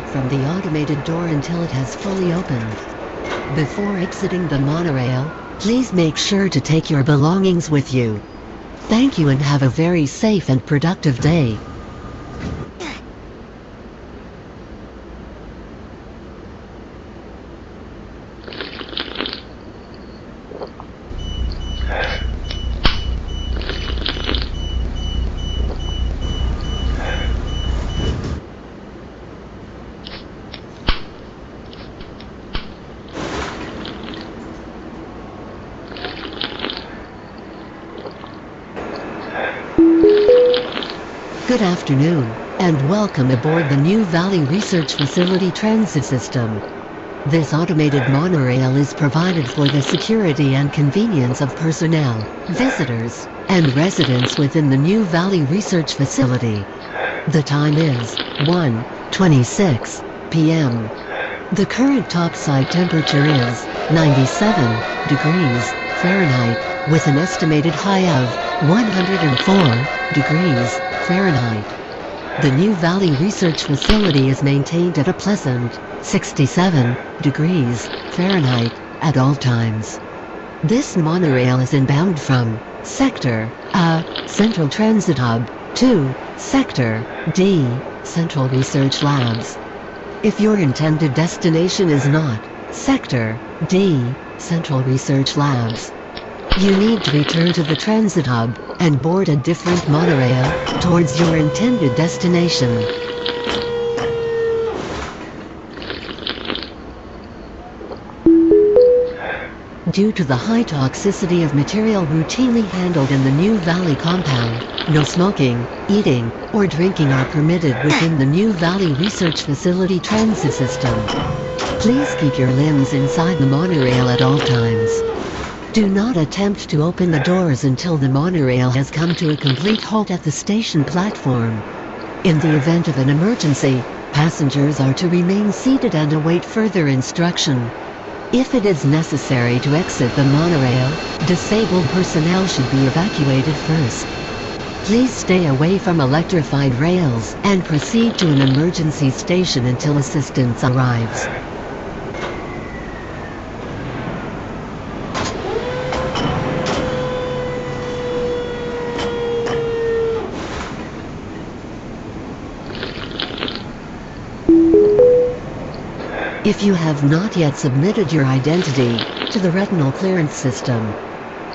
from the automated door until it has fully opened. Before exiting the monorail, please make sure to take your belongings with you. Thank you and have a very safe and productive day. Good afternoon, and welcome aboard the New Valley Research Facility Transit System. This automated monorail is provided for the security and convenience of personnel, visitors, and residents within the New Valley Research Facility. The time is 1:26 p.m. The current topside temperature is 97 degrees Fahrenheit, with an estimated high of 104 degrees Fahrenheit. The New Valley Research Facility is maintained at a pleasant 67 degrees Fahrenheit at all times. This monorail is inbound from Sector A, Central Transit Hub, to Sector D, Central Research Labs. If your intended destination is not Sector D, Central Research Labs, you need to return to the transit hub and board a different monorail towards your intended destination. Due to the high toxicity of material routinely handled in the New Valley compound, no smoking, eating, or drinking are permitted within the New Valley Research Facility Transit System. Please keep your limbs inside the monorail at all times. Do not attempt to open the doors until the monorail has come to a complete halt at the station platform. In the event of an emergency, passengers are to remain seated and await further instruction. If it is necessary to exit the monorail, disabled personnel should be evacuated first. Please stay away from electrified rails and proceed to an emergency station until assistance arrives. If you have not yet submitted your identity to the retinal clearance system,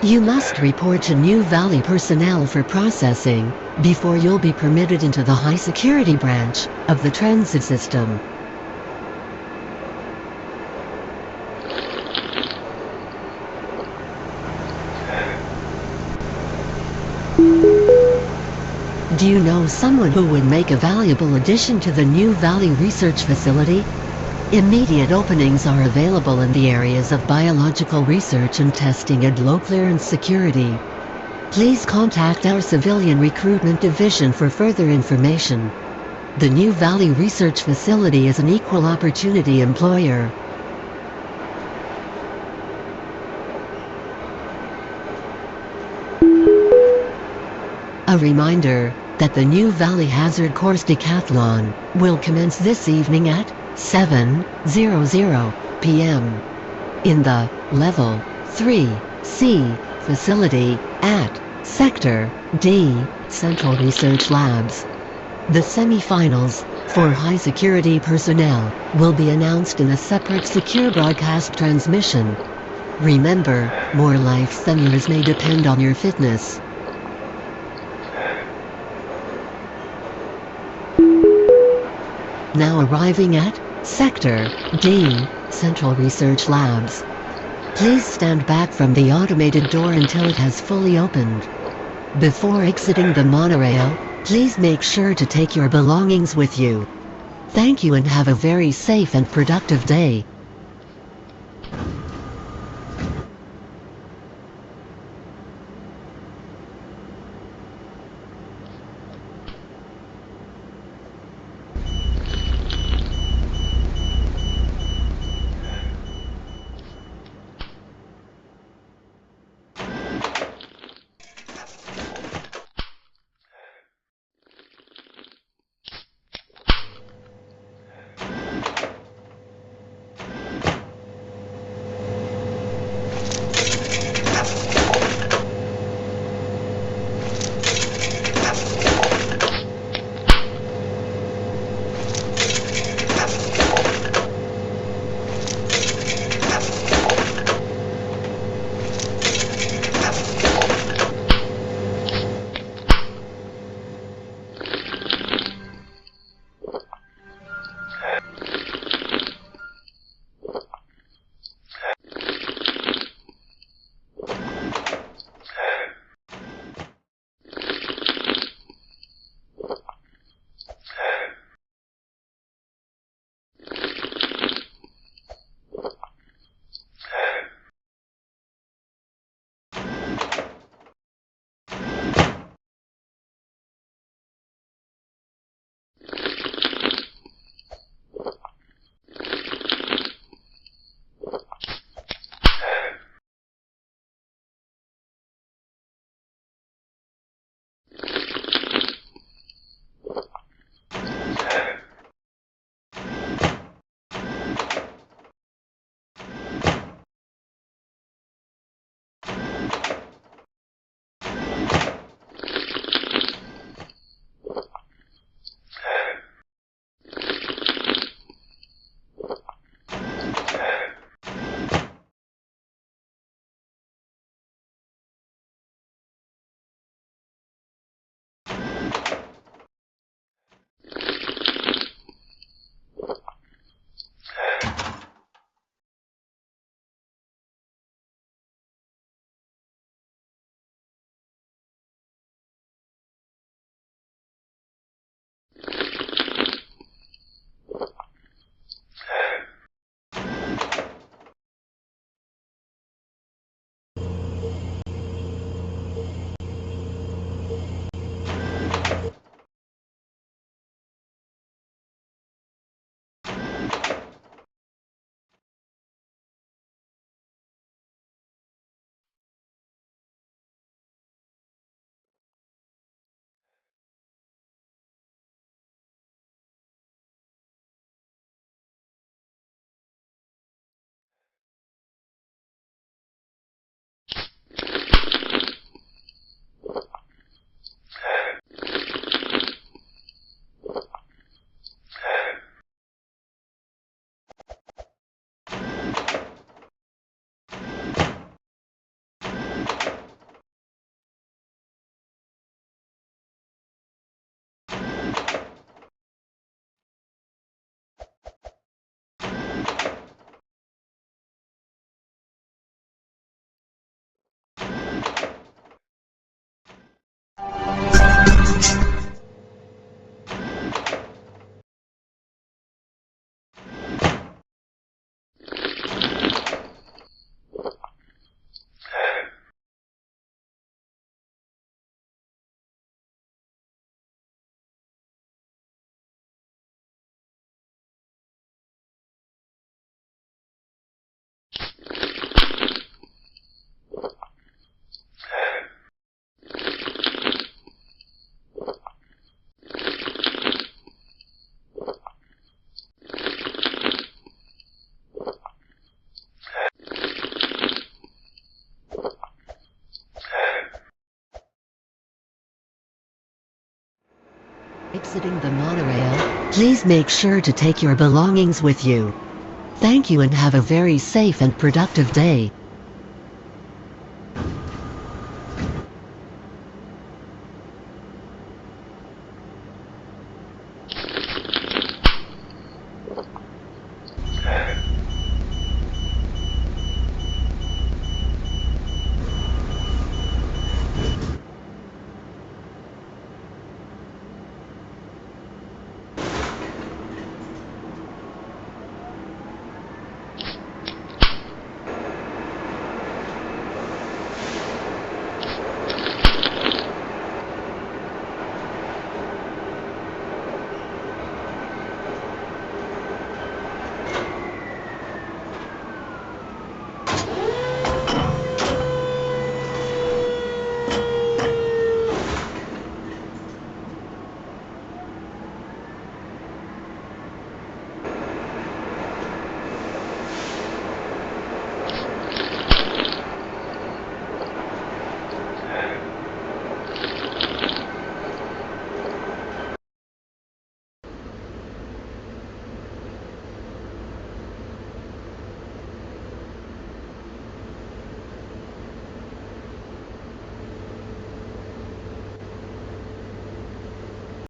you must report to New Valley personnel for processing before you'll be permitted into the high security branch of the transit system. Do you know someone who would make a valuable addition to the New Valley Research Facility? Immediate openings are available in the areas of biological research and testing and low clearance security. Please contact our Civilian Recruitment Division for further information. The New Valley Research Facility is an equal opportunity employer. A reminder that the New Valley Hazard Course Decathlon will commence this evening at 7:00 p.m. in the Level 3C facility at Sector D, Central Research Labs. The semi-finals for high-security personnel will be announced in a separate secure broadcast transmission. Remember, more lives than yours may depend on your fitness. Now arriving at Sector D, Central Research Labs. Please stand back from the automated door until it has fully opened. Before exiting the monorail, please make sure to take your belongings with you. Thank you and have a very safe and productive day. exiting the monorail, please make sure to take your belongings with you. Thank you and have a very safe and productive day.